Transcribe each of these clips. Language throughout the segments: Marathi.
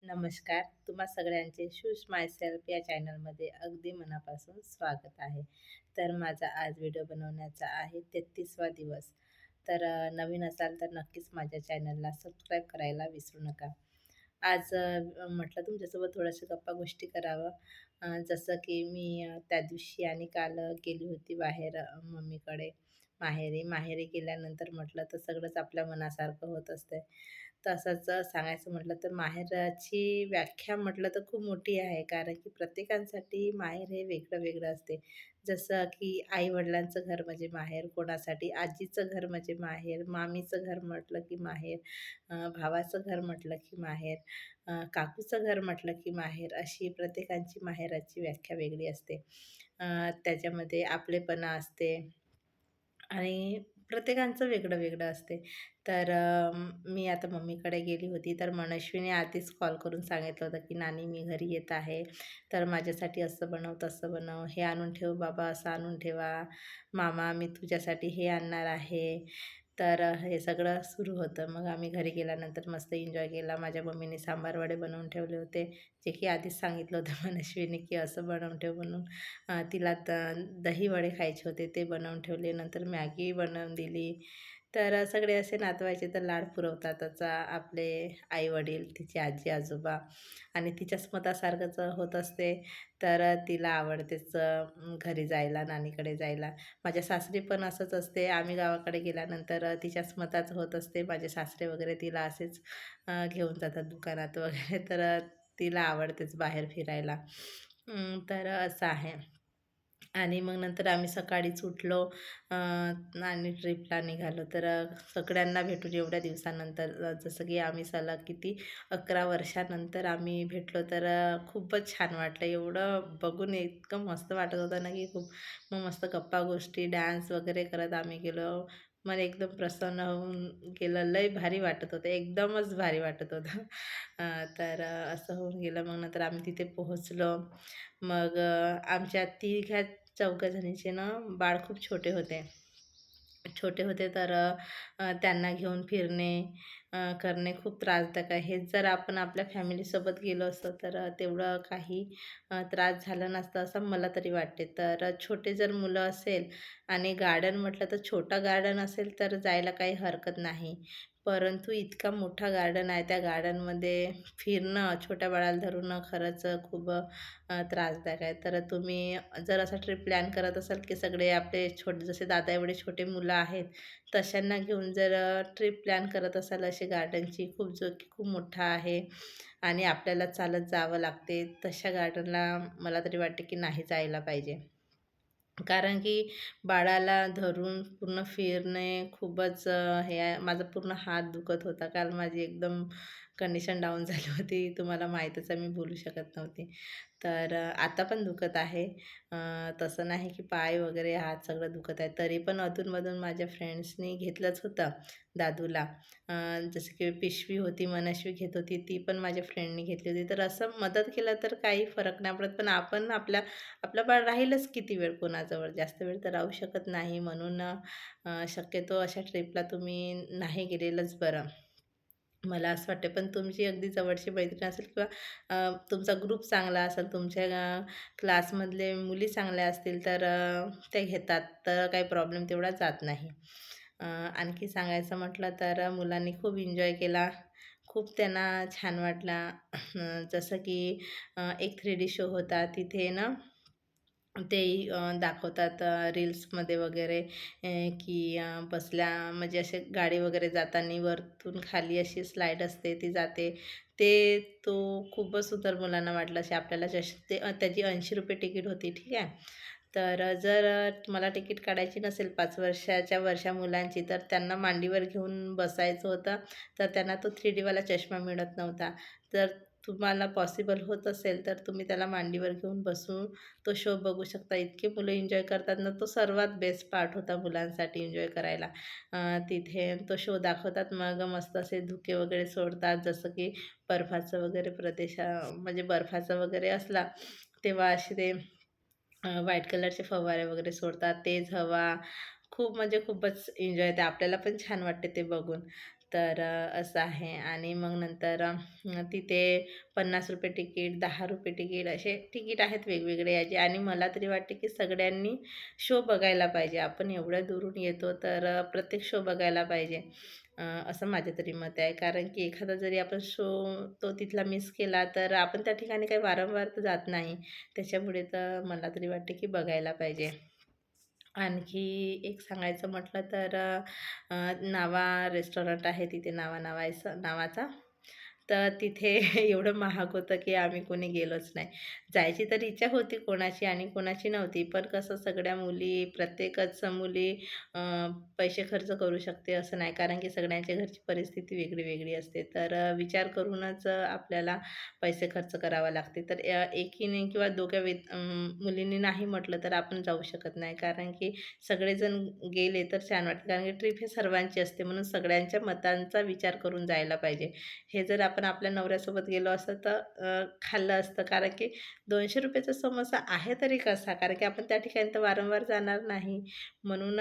नमस्कार. तुम्हा सगळ्यांचे शूज माय सेल्फ या चॅनलमध्ये अगदी मनापासून स्वागत आहे. तर माझा आज व्हिडिओ बनवण्याचा आहे 33वा दिवस. तर नवीन असाल तर नक्कीच माझ्या चॅनलला सबस्क्राईब करायला विसरू नका. आज म्हटलं तुमच्यासोबत थोड्याशा गप्पा गोष्टी करावं. जसं की मी त्या दिवशी आणि काल गेली होती बाहेर मम्मीकडे माहेरी. माहेरी गेल्यानंतर म्हटलं तर सगळंच आपल्या मनासारखं होत असतं. तसंच सांगायचं म्हटलं तर माहेराची व्याख्या म्हटलं तर खूप मोठी आहे. कारण की प्रत्येकासाठी माहेर हे वेगळं वेगळं असते. जसं की आई-वडिलांचं घर म्हणजे माहेर, कोणासाठी आजीचं घर म्हणजे माहेर, मामीचं घर म्हटलं की माहेर, भावाचं घर म्हटलं की माहेर, काकूचं घर म्हटलं की माहेर, अशी प्रत्येकाची माहेराची व्याख्या वेगळी असते. त्याच्यामध्ये आपलेपणा असते आणि प्रत्येकाचं वेगळं वेगळं असते. तर मी आता मम्मीकडे गेली होती, तर मनस्वीने आधीच कॉल करून सांगितलं होतं, की "नानी मी घरी येत आहे, तर माझ्यासाठी असं बनव, तसं बनव, हे आणून ठेव बाबा, असं आणून ठेवा. मामा मी तुझ्यासाठी हे आणणार आहे." तर हे सगळं सुरू होतं. मग आम्ही घरी गेल्यानंतर मस्त एन्जॉय केला. माझ्या मम्मीने सांबार वडे बनवून ठेवले होते, जे की आधीच सांगितलं होतं मनस्वीने, की असं बनवून ठेव म्हणून. तिला दही वडे खायचे होते, ते बनवून ठेवले. नंतर मॅगी बनवून दिली. तर सगळे असे नातवायचे तर लाड पुरवतातच. आपले आई-वडील, तिची आजी-आजोबा आणि तिच्याच मतासारखंच होत असते. तर तिला आवडतेच घरी जायला, नानीकडे जायला. माझ्या सासरी पण असंच असते. आम्ही गावाकडे गेल्यानंतर तिच्याच मताचं होत असते. माझे सासरे वगैरे तिला असेच घेऊन जातात दुकानात वगैरे. तर तिला आवडतेच बाहेर फिरायला. तर असं आहे. आणि मग नंतर आम्ही सकाळीच उठलो आणि ट्रिपला निघालो. तर सगळ्यांना भेटून एवढ्या दिवसानंतर जसं की आम्ही सलग किती 11 वर्षानंतर आम्ही भेटलो. तर खूपच छान वाटलं. एवढं बघून इतकं मस्त वाटत होतं ना, की खूप मग मस्त गप्पा गोष्टी, डान्स वगैरे करत आम्ही गेलो. मन एकदम प्रसन्न होऊन गेलं. लय भारी वाटत होतं. एकदमच भारी वाटत होतं. तर असं होऊन गेलं. मग नंतर आम्ही तिथे पोहोचलो. मग आमच्या तिघा-चौघा जणींचे ना बाळ खूप छोटे होते. छोटे होते तर त्यांना घेऊन फिरणे करणे खूप त्रासदायक आहे. हेच जर आपण आपल्या फॅमिलीसोबत गेलो असतो तर तेवढं काही त्रास झाला नसता असं मला तरी वाटते. तर छोटे जर मुलं असेल आणि गार्डन म्हटलं तर छोटा गार्डन असेल तर जायला काही हरकत नाही. परंतु इतका मोठा गार्डन आहे, त्या गार्डनमध्ये फिरणं छोट्या बाळाला धरून खरंच खूप त्रासदायक आहे. तर तुम्ही जर असा ट्रिप प्लॅन करत असाल, की सगळे आपले छोटे जसे दादा एवढे छोटे मुलं आहेत, तशांना घेऊन जर ट्रिप प्लॅन करत असाल अशी गार्डनची जो की खूप मोठा आहे आणि आपल्याला चालत जावं लागते, तशा गार्डनला मला तरी वाटते, की नाही जायला पाहिजे. कारण की बाळाला धरून पूर्ण फिरणे खूपच हे आहे. माझा पूर्ण हात दुखत होता. काल माझी एकदम कंडिशन डाऊन झाली होती. तुम्हाला माहीतच आहे मी बोलू शकत नव्हती. तर आता पण दुखत आहे. तसं नाही की पाय वगैरे हात सगळं दुखत आहे. तरी पण अधूनमधून माझ्या फ्रेंड्सनी घेतलंच होतं दादूला. जसं की पिशवी होती, मनस्वी घेत होती, ती पण माझ्या फ्रेंडनी घेतली होती. तर असं मदत केलं तर काही फरक नाही पडत. पण आपण आपलं बाळ राहीलच किती वेळ कोणाजवळ, जास्त वेळ तर राहू शकत नाही. म्हणून शक्यतो अशा ट्रिपला तुम्ही नाही गेलेलंच बरं. मला असं वाटतं. पण तुमची अगदी जवळची मैत्रीण असेल किंवा तुमचा ग्रुप चांगला असेल, तुमच्या क्लासमधले मुली चांगल्या असतील तर ते घेतात. तर काही प्रॉब्लेम तेवढा जात नाही. आणखी सांगायचं म्हटलं तर मुलांनी खूप एन्जॉय केला. खूप त्यांना छान वाटला. जसं की एक 3D शो होता. तिथे ना तेही दाखवतात रील्समध्ये वगैरे की बसल्या म्हणजे असे गाडी वगैरे जाताना वरतून खाली अशी स्लाईड असते ती जाते. तो खूपच सुंदर मुलांना वाटलं. असे आपल्याला जसे त्याची ₹80 तिकीट होती, ठीक आहे. तर जर तुम्हाला तिकीट काढायची नसेल 5 वर्षाच्या वरच्या मुलांची, तर त्यांना मांडीवर घेऊन बसायचं होतं. तर त्यांना तो 3Dवाला चष्मा मिळत नव्हता. तर तुम्हाला पॉसिबल होत असेल, तर तुम्ही त्याला मांडीवर घेऊन बसून तो शो बघू शकता. इतके मुलं एन्जॉय करतात ना, तो सर्वात बेस्ट पार्ट होता मुलांसाठी एन्जॉय करायला. तिथे तो शो दाखवतात. मग मस्त असे धुके वगैरे सोडतात. जसं की बर्फाचं वगैरे म्हणजे बर्फाचं वगैरे असला, तेव्हा असे ते व्हाईट कलरचे फवारे वगैरे सोडतात. तेज हवा खूप म्हणजे खूपच एन्जॉय येते. आपल्याला पण छान वाटते ते बघून. तर असं आहे. आणि मग नंतर तिथे ₹50 तिकीट, ₹10 तिकीट असे तिकीट आहेत वेगवेगळे याचे. आणि मला तरी वाटते की सगळ्यांनी शो बघायला पाहिजे. आपण एवढ्या दुरून येतो तर प्रत्येक शो बघायला पाहिजे. असं माझं तरी मत आहे. कारण की एखादा जरी आपण शो तो तिथला मिस केला तर आपण त्या ठिकाणी काही वारंवार तर जात नाही. त्याच्यामुळे तर मला तरी वाटते की बघायला पाहिजे. आणखी एक सांगायचं म्हटलं तर नावा रेस्टॉरंट आहे तिथे नावाचा. तर तिथे एवढं महाग होतं की आम्ही कोणी गेलोच नाही. जायची तर इच्छा होती कोणाची आणि कोणाची नव्हती. पण कसं सगळ्या मुली प्रत्येकच मुली अ, पैसे खर्च करू शकते असं नाही. कारण की सगळ्यांच्या घरची परिस्थिती वेगळी असते. तर विचार करूनच आपल्याला पैसे खर्च करावे लागते. तर एकीने किंवा दोघा मुलींनी नाही म्हटलं तर आपण जाऊ शकत नाही. कारण की सगळेजण गेले तर छान वाटतं. कारण की ट्रिप ही सर्वांची असते. म्हणून सगळ्यांच्या मतांचा विचार करून जायला पाहिजे. हे जर आपण आपल्या नवऱ्यासोबत गेलो असतं तर खाल्लं असतं. कारण की ₹200 चा समोसा आहे तरी कसा? कारण की आपण त्या ठिकाणी तर वारंवार जाणार नाही. म्हणून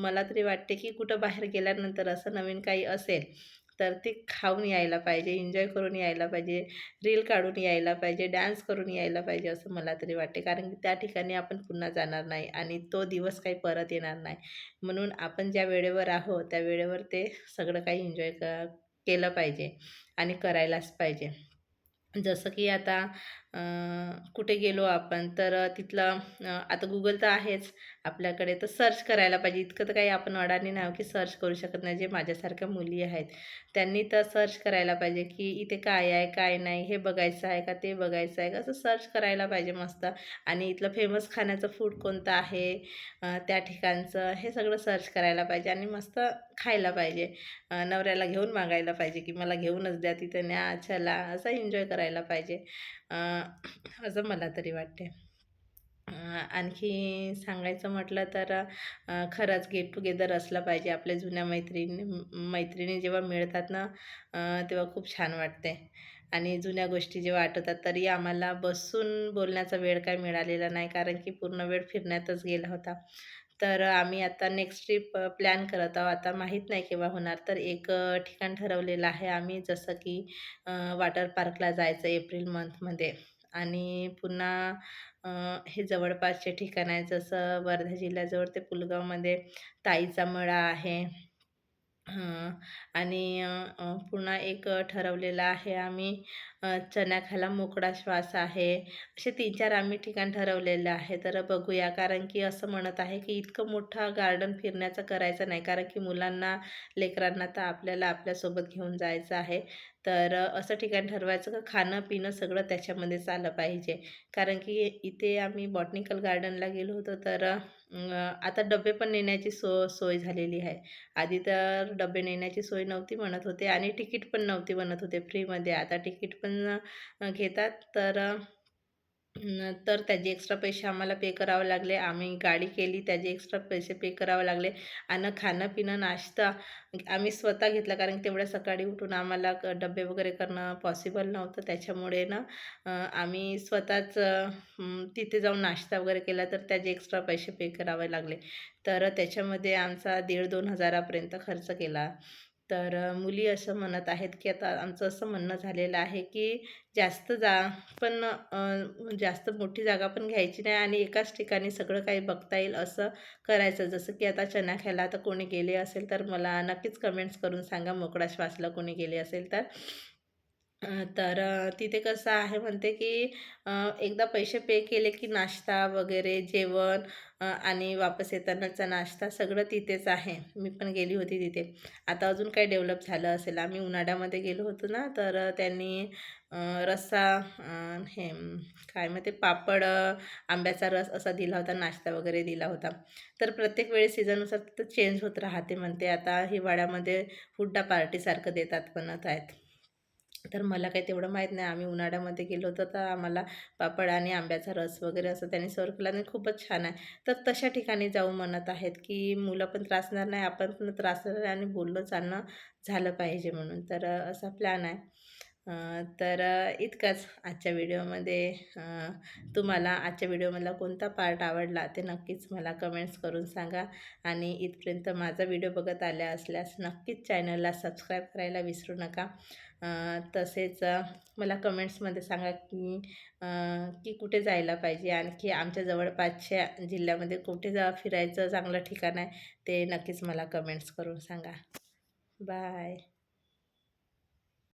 मला तरी वाटते की कुठं बाहेर गेल्यानंतर असं नवीन काही असेल, तर ते खाऊन यायला पाहिजे, एन्जॉय करून यायला पाहिजे, रील काढून यायला पाहिजे, डान्स करून यायला पाहिजे असं मला तरी वाटते. कारण की त्या ठिकाणी आपण पुन्हा जाणार नाही आणि तो दिवस काही परत येणार नाही. म्हणून आपण ज्या वेळेवर आहोत, त्या वेळेवर ते सगळं काही एन्जॉय केलं पाहिजे आणि करायलाच पाहिजे. जसं की आता कुठे गेलो आपण तर तिथलं आता Google तर आहेच आपल्याकडे, तर सर्च करायला पाहिजे. इतकं तर काही आपण अडाणी नाही आहोत की सर्च करू शकत नाही. जे माझ्यासारख्या मुली आहेत, त्यांनी तर सर्च करायला पाहिजे की इथे काय आहे, काय नाही, हे बघायचं आहे का, ते बघायचं आहे का, असं सर्च करायला पाहिजे मस्त. आणि इथलं फेमस खाण्याचं फूड कोणतं आहे, त्या ठिकाणचं, हे सगळं सर्च करायला पाहिजे आणि मस्त खायला पाहिजे. नवऱ्याला घेऊन मागायला पाहिजे की मला घेऊनच द्या, तिथे न्या, चला, असं एन्जॉय करायला पाहिजे. अ, असं मला तरी वाटते. आणखी सांगायचं म्हटलं तर खरंच गेट टुगेदर असलं पाहिजे. आपल्या जुन्या मैत्रिणी जेव्हा मिळतात ना, तेव्हा खूप छान वाटते. आणि जुन्या गोष्टी जेव्हा आठवतात, तरी आम्हाला बसून बोलण्याचा वेळ काही मिळालेला नाही, कारण की पूर्ण वेळ फिरण्यातच गेला होता. तर आम्ही आता नेक्स्ट ट्रिप प्लॅन करत आहोत. आता माहीत नाही केव्हा होणार. तर एक ठिकाण ठरवलेलं आहे आम्ही, जसं की वॉटर पार्कला जायचं एप्रिल मंथमध्ये. आणि पुन्हा अ, हे जवळपासचे ठिकाण आहे, जसं वर्धा जिल्ह्याजवळ ते पुलगावमध्ये ताईचा मळा आहे. हां. आणि अ, अ, पुन्हा एक ठरवलेलं आहे आम्ही, चण्याखाला मोकळा श्वास आहे. असे 3-4 आम्ही ठिकाण ठरवलेलं आहे. तर बघूया, कारण की असं म्हणत आहे की इतकं मोठं गार्डन फिरण्याचं करायचं नाही. कारण की मुलांना, लेकरांना तर आपल्याला आपल्यासोबत घेऊन जायचं आहे. तर असं ठिकाण ठरवायचं का खाणं-पिणं सगळं त्याच्यामध्येच आलं पाहिजे. कारण की इथे आम्ही बॉटनिकल गार्डनला गेलो होतो तर आता डबे पण नेण्याची सोय झालेली आहे. आधी तर डबे नेण्याची सोय नव्हती म्हणत होते आणि तिकीट पण नव्हती म्हणत होते फ्रीमध्ये. आता तिकीट पण घेतात. तर तर त्याचे एक्स्ट्रा पैसे आम्हाला पे करावे लागले. आम्ही गाडी केली, त्याचे एक्स्ट्रा पैसे पे करावे लागले. आणि खाणं-पिणं, नाश्ता आम्ही स्वतः घेतला, कारण तेवढ्या सकाळी उठून आम्हाला डब्बे वगैरे करणं पॉसिबल नव्हतं. त्याच्यामुळे ना आम्ही स्वतःच तिथे जाऊन नाश्ता वगैरे केला, तर त्याचे एक्स्ट्रा पैसे पे करावे लागले. तर त्याच्यामध्ये आमचा 1,500-2,000 हजारापर्यंत खर्च केला. तर मुली असं म्हणत आहेत, की आता आमचं असं म्हणणं झालेलं आहे, की जास्त जा पण जास्त मोठी जागा पण घ्यायची नाही आणि एकाच ठिकाणी सगळं काही बघता येईल असं करायचं. जसं की आता चणाख्याला आता कोणी गेले असेल तर मला नक्कीच कमेंट्स करून सांगा, मोकळा श्वासला कोणी गेले असेल तर. तर तिथे कसं आहे म्हणते, की एकदा पैसे पे केले की नाश्ता वगैरे, जेवण आणि वापस येतानाचा नाश्ता सगळं तिथेच आहे. मी पण गेली होती तिथे. आता अजून काही डेव्हलप झालं असेल. आम्ही उन्हाळ्यामध्ये गेलो होतो ना, तर त्यांनी अ, रस्सा, हे काय मग ते पापड, आंब्याचा रस असा दिला होता, नाश्ता वगैरे दिला होता. तर प्रत्येक वेळेस सीझननुसार तिथं चेंज होत राहते म्हणते. आता हिवाळ्यामध्ये हुड्डा पार्टीसारखं देतात म्हणत आहेत. तर मला काही तेवढं माहीत नाही. आम्ही उन्हाळ्यामध्ये गेलो होतो, तर आम्हाला पापड आणि आंब्याचा रस वगैरे असं त्यांनी सर्व्ह केला आणि खूपच छान आहे. तर तशा ठिकाणी जाऊ म्हणत आहेत, की मुलं पण त्रासणार नाही, आपण पण त्रासणार नाही आणि बोलणं चालणं झालं पाहिजे म्हणून. तर असा प्लॅन आहे. इतकंच आजच्या व्हिडिओमध्ये. तुम्हाला आजच्या व्हिडिओमधला कोणता पार्ट आवडला ते नक्कीच मला कमेंट्स करून सांगा. आणि इथपर्यंत माझा व्हिडिओ बघत आल्या असल्यास नक्कीच चॅनलला सबस्क्राईब करायला विसरू नका. तसेच मला कमेंट्समध्ये सांगा की कुठे जायला पाहिजे, आणखी आमच्या जवळपासच्या जिल्ह्यामध्ये कुठे फिरायचं चांगलं ठिकाण आहे ते नक्कीच मला कमेंट्स करून सांगा. बाय.